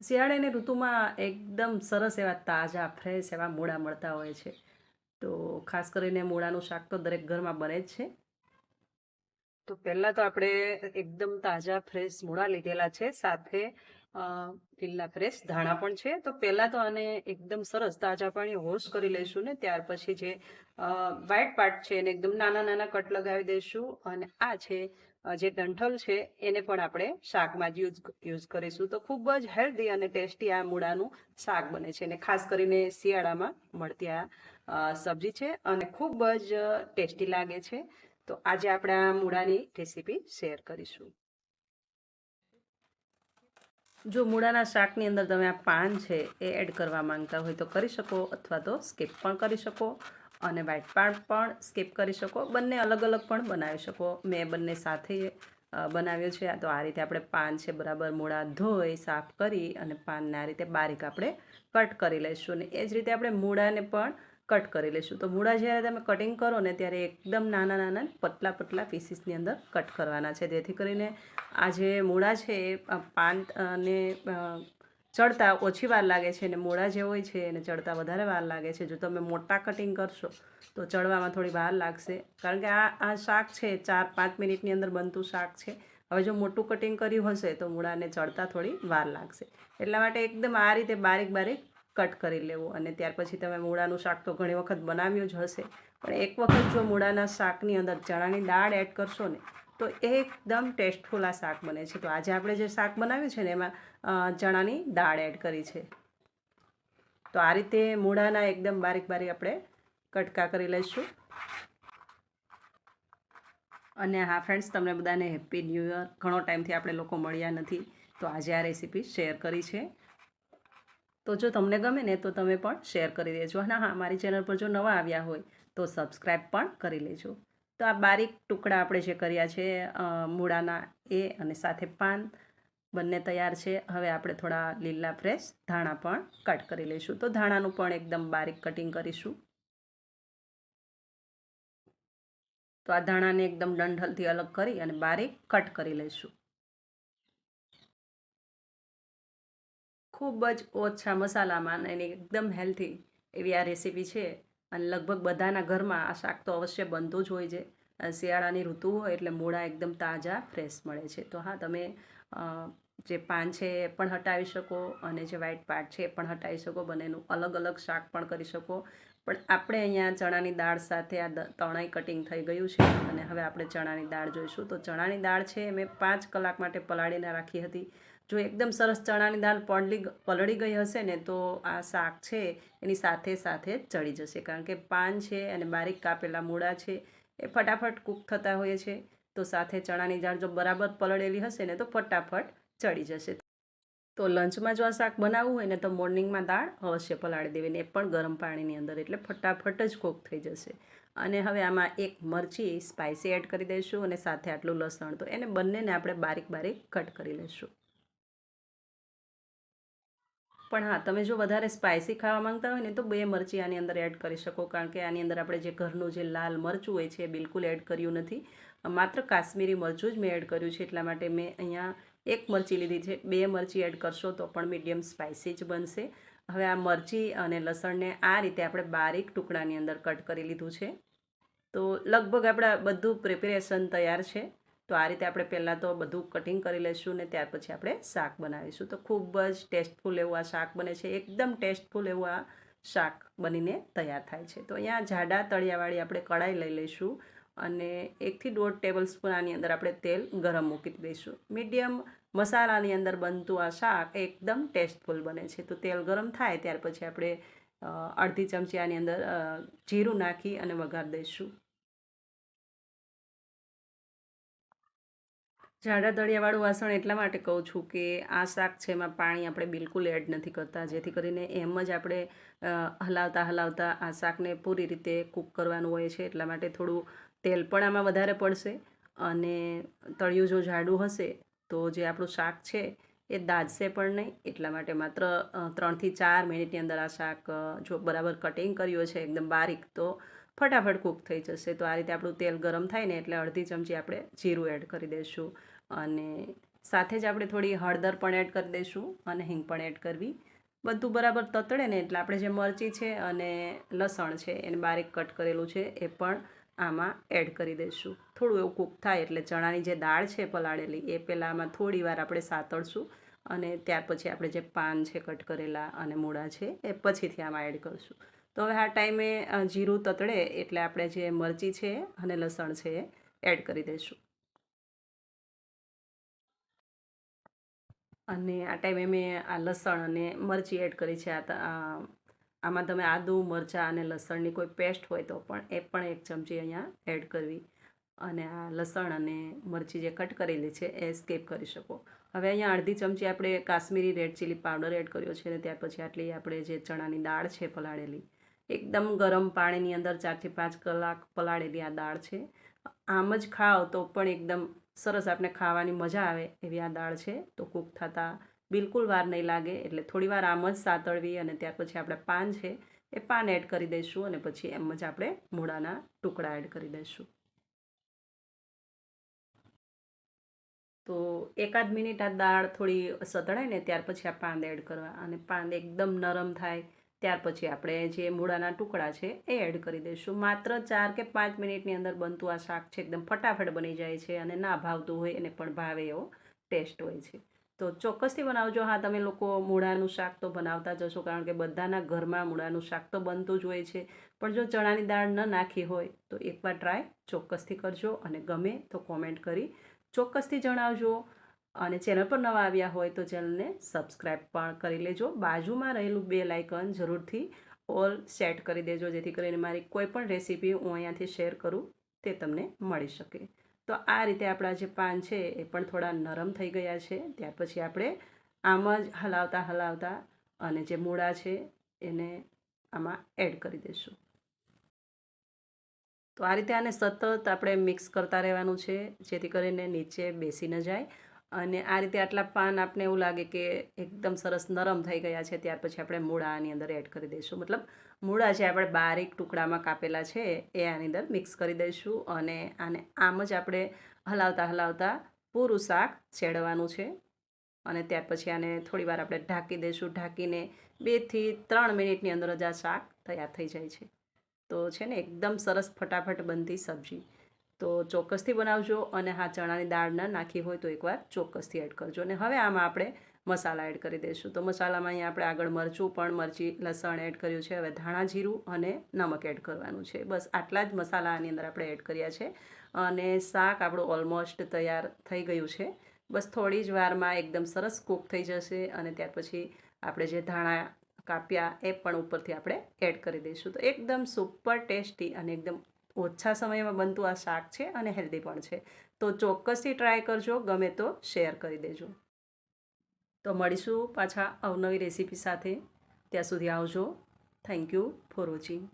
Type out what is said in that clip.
શિયાળાની ઋતુમાં એકદમ સરસ એવા તાજા ફ્રેશ એવા મૂળા મળતા હોય છે. તો ખાસ કરીને મૂળાનું શાક તો દરેક ઘરમાં બને જ છે. તો પહેલાં તો આપણે એકદમ તાજા ફ્રેશ મૂળા લીધેલા છે, સાથે લીલા ફ્રેશ ધાણા પણ છે. તો પહેલાં તો આને એકદમ સરસ તાજા પાણી વોશ કરી લઈશું ને ત્યાર પછી જે વ્હાઈટ પાર્ટ છે એને એકદમ નાના નાના કટ લગાવી દઈશું. અને આ છે જે ડંઠલ છે એને પણ આપણે શાકમાં જ યુઝ કરીશું. તો ખૂબ જ હેલ્ધી અને ટેસ્ટી આ મૂળાનું શાક બને છે, અને ખાસ કરીને શિયાળામાં મળતી આ સબ્જી છે અને ખૂબ જ ટેસ્ટી લાગે છે. તો આજે આપણે આ મૂળાની રેસીપી શેર કરીશું. જો મૂળાના શાકની અંદર તમે આ પાન છે એ એડ કરવા માંગતા હોય તો કરી શકો, અથવા તો સ્કીપ પણ કરી શકો, અને વ્હાઈટ પાન પણ સ્કીપ કરી શકો. બંને અલગ અલગ પણ બનાવી શકો. મેં બંને સાથે બનાવ્યો છે. તો આ રીતે આપણે પાન છે બરાબર મૂળા ધોઈ સાફ કરી અને પાનને આ રીતે બારીક આપણે કટ કરી લઈશું. અને એ જ રીતે આપણે મૂળાને પણ કટ કરી લઈશું. તો મૂળા જ્યારે તમે કટિંગ કરો ને ત્યારે એકદમ નાના નાના પતલા પતલા પીસીસની અંદર કટ કરવાના છે, જેથી કરીને આ જે મૂળા છે એ પાનને ચડતા ઓછી વાર લાગે છે, અને મૂળા જે હોય છે એને ચડતા વધારે વાર લાગે છે. જો તમે મોટા કટિંગ કરશો તો ચડવામાં થોડી વાર લાગશે, કારણ કે આ શાક છે 4-5 મિનિટની અંદર બનતું શાક છે. હવે જો મોટું કટિંગ કર્યું હશે તો મૂળાને ચડતા થોડી વાર લાગશે. એટલા માટે એકદમ આ રીતે બારીક બારીક કટ કરી લેવું. અને ત્યાર પછી તમે મૂળાનું શાક તો ઘણી વખત બનાવ્યું જ હશે, પણ એક વખત જો મૂળાના શાકની અંદર ચણાની દાળ એડ કરશો ને તો એકદમ ટેસ્ટફુલ આ શાક બને છે. તો આજે આપણે જે શાક બનાવ્યું છે ને એમાં ચણાની દાળ એડ કરી છે. તો આ રીતે મૂળાના એકદમ બારીક બારીક આપણે કટકા કરી લઈશું. અને હા ફ્રેન્ડ્સ, તમને બધાને હેપી ન્યૂ યર. ઘણો ટાઈમથી આપણે લોકો મળ્યા નથી, તો આજે આ રેસીપી શેર કરી છે. તો જો તમને ગમે ને તો તમે પણ શેર કરી દેજો. અને હા, મારી ચેનલ પર જો નવા આવ્યા હોય તો સબસ્ક્રાઈબ પણ કરી લેજો. તો આ બારીક ટુકડા આપણે જે કર્યા છે મૂળાના એ, અને સાથે પાન બંને તૈયાર છે. હવે આપણે થોડા લીલા ફ્રેશ ધાણા પણ કટ કરી લઈશું. તો ધાણાનું પણ એકદમ બારીક કટિંગ કરીશું. તો આ ધાણાને એકદમ ડંઠલથી અલગ કરી અને બારીક કટ કરી લઈશું. ખૂબ જ ઓછા મસાલામાં અને એકદમ હેલ્ધી એવી આ રેસીપી છે. અને લગભગ બધાના ઘરમાં આ શાક તો અવશ્ય બનતું જ હોય છે. શિયાળાની ઋતુ હોય એટલે મૂળા એકદમ તાજા ફ્રેશ મળે છે. તો હા, તમે જે પાન છે એ પણ હટાવી શકો, અને જે વ્હાઈટ પાર્ટ છે એ પણ હટાવી શકો. બંનેનું અલગ અલગ શાક પણ કરી શકો. પણ આપણે અહીંયા ચણાની દાળ સાથે આ ત્રણેય કટિંગ થઈ ગયું છે. અને હવે આપણે ચણાની દાળ જોઈશું. તો ચણાની દાળ છે મેં 5 કલાક માટે પલાળીને રાખી હતી. જો એકદમ સરસ ચણાની દાળ પલળી ગઈ હશે ને તો આ શાક છે એની સાથે સાથે જ ચડી જશે, કારણ કે પાન છે અને બારીક કાપેલા મૂળા છે એ ફટાફટ કૂક થતા હોય છે. તો સાથે ચણાની દાળ જો બરાબર પલળેલી હશે ને તો ફટાફટ ચડી જશે. તો લંચમાં જો આ શાક બનાવવું હોય ને તો મોર્નિંગમાં દાળ અવશ્ય પલાળી દેવી, ને એ પણ ગરમ પાણીની અંદર, એટલે ફટાફટ જ કૂક થઈ જશે. અને હવે આમાં એક મરચી સ્પાઇસી એડ કરી દઈશું, અને સાથે આટલું લસણ. તો એને બંનેને આપણે બારીક બારીક કટ કરી લઈશું. પણ હા, તમે જો વધારે સ્પાઇસી ખાવા માંગતા હોય ને તો 2 મરચી આની અંદર એડ કરી શકો, કારણ કે આની અંદર આપણે જે ઘરનું જે લાલ મરચું હોય છે એ બિલકુલ એડ કર્યું નથી. માત્ર કાશ્મીરી મરચું જ મેં એડ કર્યું છે. એટલા માટે મેં અહીંયા 1 મરચી લીધી છે. 2 મરચી એડ કરશો તો પણ મીડિયમ સ્પાઇસી જ બનશે. હવે આ મરચી અને લસણને આ રીતે આપણે બારીક ટુકડાની અંદર કટ કરી લીધું છે. તો લગભગ આપણા બધું પ્રિપેરેશન તૈયાર છે. તો આ રીતે આપણે પહેલાં તો બધું કટિંગ કરી લઈશું, ને ત્યાર પછી આપણે શાક બનાવીશું. તો ખૂબ જ ટેસ્ટફુલ એવું આ શાક બને છે. એકદમ ટેસ્ટફુલ એવું આ શાક બનીને તૈયાર થાય છે. તો અહીંયા જાડા તળિયાવાળી આપણે કઢાઈ લઈ લઈશું, અને 1 થી 1.5 ટેબલ સ્પૂન આની અંદર આપણે તેલ ગરમ મૂકી દઈશું. મીડિયમ મસાલાની અંદર બનતું આ શાક એકદમ ટેસ્ટફુલ બને છે. તો તેલ ગરમ થાય ત્યાર પછી આપણે અડધી ચમચી આની અંદર જીરું નાખી અને વઘાર દઈશું. જાડા તળિયાવાળું વાસણ એટલા માટે કહું છું કે આ શાક છે એમાં પાણી આપણે બિલકુલ એડ નથી કરતા, જેથી કરીને એમ જ આપણે હલાવતા હલાવતા આ શાકને પૂરી રીતે કૂક કરવાનું હોય છે. એટલા માટે થોડું તેલ પણ આમાં વધારે પડશે, અને તળિયું જો જાડું હશે તો જે આપણું શાક છે એ દાઝશે પણ નહીં. એટલા માટે માત્ર 3 થી 4 મિનિટની અંદર આ શાક જો બરાબર કટિંગ કર્યું છે એકદમ બારીક તો ફટાફટ કૂક થઈ જશે. તો આ રીતે આપણું તેલ ગરમ થાય ને એટલે અડધી ચમચી આપણે જીરું એડ કરી દઈશું, અને સાથે જ આપણે થોડી હળદર પણ એડ કરી દઈશું અને હિંગ પણ એડ કરવી. બધું બરાબર તતડે ને એટલે આપણે જે મરચી છે અને લસણ છે એને બારીક કટ કરેલું છે એ પણ આમાં એડ કરી દઈશું. થોડું એવું કૂક થાય એટલે ચણાની જે દાળ છે પલાળેલી એ પહેલાં આમાં થોડી વાર આપણે સાતળશું અને ત્યાર પછી આપણે જે પાન છે કટ કરેલા અને મૂળા છે એ પછીથી આમાં એડ કરીશું. તો હવે આ ટાઈમે જીરું તતડે એટલે આપણે જે મરચી છે અને લસણ છે એ એડ કરી દઈશું. અને આ ટાઈમે મેં આ લસણ અને મરચી એડ કરી છે. આમાં તમે આદું મરચાં અને લસણની કોઈ પેસ્ટ હોય તો પણ એ પણ 1 ચમચી અહીંયા એડ કરવી. અને આ લસણ અને મરચી જે કટ કરેલી છે એ સ્કીપ કરી શકો. હવે અહીંયા અડધી ચમચી આપણે Kashmiri red chilli powder add કર્યો છે અને ત્યાર પછી આટલી આપણે જે ચણાની દાળ છે પલાળેલી એકદમ ગરમ પાણીની અંદર 4 થી 5 કલાક પલાળેલી આ દાળ છે. આમ જ ખાઓ તો પણ એકદમ સરસ આપણે ખાવાની મજા આવે એવી આ દાળ છે. તો કૂક થતાં બિલકુલ વાર નહીં લાગે એટલે થોડી વાર આમ જ સાતળવી અને ત્યાર પછી આપણે પાન છે એ પાન એડ કરી દઈશું અને પછી એમ જ આપણે મૂળાના ટુકડા એડ કરી દઈશું. તો એકાદ મિનિટ આ દાળ થોડી સતળાય ને ત્યાર પછી આ પાંદ એડ કરવા અને પાંદ એકદમ નરમ થાય ત્યાર પછી આપણે જે મૂળાના ટુકડા છે એ એડ કરી દઈશું. માત્ર 4 કે 5 મિનિટની અંદર બનતું આ શાક છે એકદમ ફટાફટ બની જાય છે અને ના ભાવતું હોય એને પણ ભાવે એવો ટેસ્ટ હોય છે. તો ચોક્કસથી બનાવજો. હા, તમે લોકો મૂળાનું શાક તો બનાવતા જ હશો કારણ કે બધાના ઘરમાં મૂળાનું શાક તો બનતું જ હોય છે. પણ જો ચણાની દાળ ન નાખી હોય તો એકવાર ટ્રાય ચોક્કસથી કરજો અને ગમે તો કોમેન્ટ કરી ચોક્કસથી જણાવજો. અને ચેનલ પર નવા આવ્યા હોય તો ચેનલને સબસ્ક્રાઈબ પણ કરી લેજો. બાજુમાં રહેલું બેલ આઇકન જરૂરથી ઓલ સેટ કરી દેજો જેથી કરીને મારી કોઈ પણ રેસીપી હું અહીંયાથી શેર કરું તે તમને મળી શકે. તો આ રીતે આપણા જે પાન છે એ પણ થોડા નરમ થઈ ગયા છે. ત્યાર પછી આપણે આમ જ હલાવતા હલાવતા અને જે મૂળા છે એને આમાં એડ કરી દઈશું. તો આ રીતે આને સતત આપણે મિક્સ કરતા રહેવાનું છે જેથી કરીને નીચે બેસી ન જાય. અને આ રીતે આટલા પાન આપને એવું લાગે કે એકદમ સરસ નરમ થઈ ગયા છે ત્યાર પછી આપણે મૂળા આની અંદર એડ કરી દઈશું. મતલબ મૂળા જે આપણે બારીક ટુકડામાં કાપેલા છે એ આની અંદર મિક્સ કરી દઈશું અને આને આમ જ આપણે હલાવતા હલાવતા પૂરું શાક છેડવાનું છે. અને ત્યાર પછી આને થોડીવાર આપણે ઢાંકી દઈશું. ઢાંકીને 2 થી 3 મિનિટની અંદર જ આ શાક તૈયાર થઈ જાય છે. તો છે ને એકદમ સરસ ફટાફટ બનતી સબ્જી. તો ચોક્કસથી બનાવજો અને હા, ચણાની દાળ ન નાખી હોય તો એકવાર ચોક્કસથી એડ કરજો. અને હવે આમાં આપણે મસાલા એડ કરી દઈશું. તો મસાલામાં અહીંયા આપણે આગળ મરચું પણ મરચી લસણ એડ કર્યું છે. હવે ધાણા જીરું અને નમક એડ કરવાનું છે. બસ આટલા જ મસાલા આની અંદર આપણે એડ કર્યા છે અને શાક આપણું ઓલમોસ્ટ તૈયાર થઈ ગયું છે. બસ થોડી જ વારમાં એકદમ સરસ કૂક થઈ જશે અને ત્યાર પછી આપણે જે ધાણા કાપ્યા એ પણ ઉપરથી આપણે એડ કરી દઈશું. તો એકદમ સુપર ટેસ્ટી અને એકદમ ઓછા સમયમાં બનતું આ શાક છે અને હેલ્ધી પણ છે. તો ચોક્કસથી ટ્રાય કરજો. ગમે તો શેર કરી દેજો. તો મળીશું પાછા અવનવી રેસીપી સાથે. ત્યાં સુધી આવજો. Thank you for watching.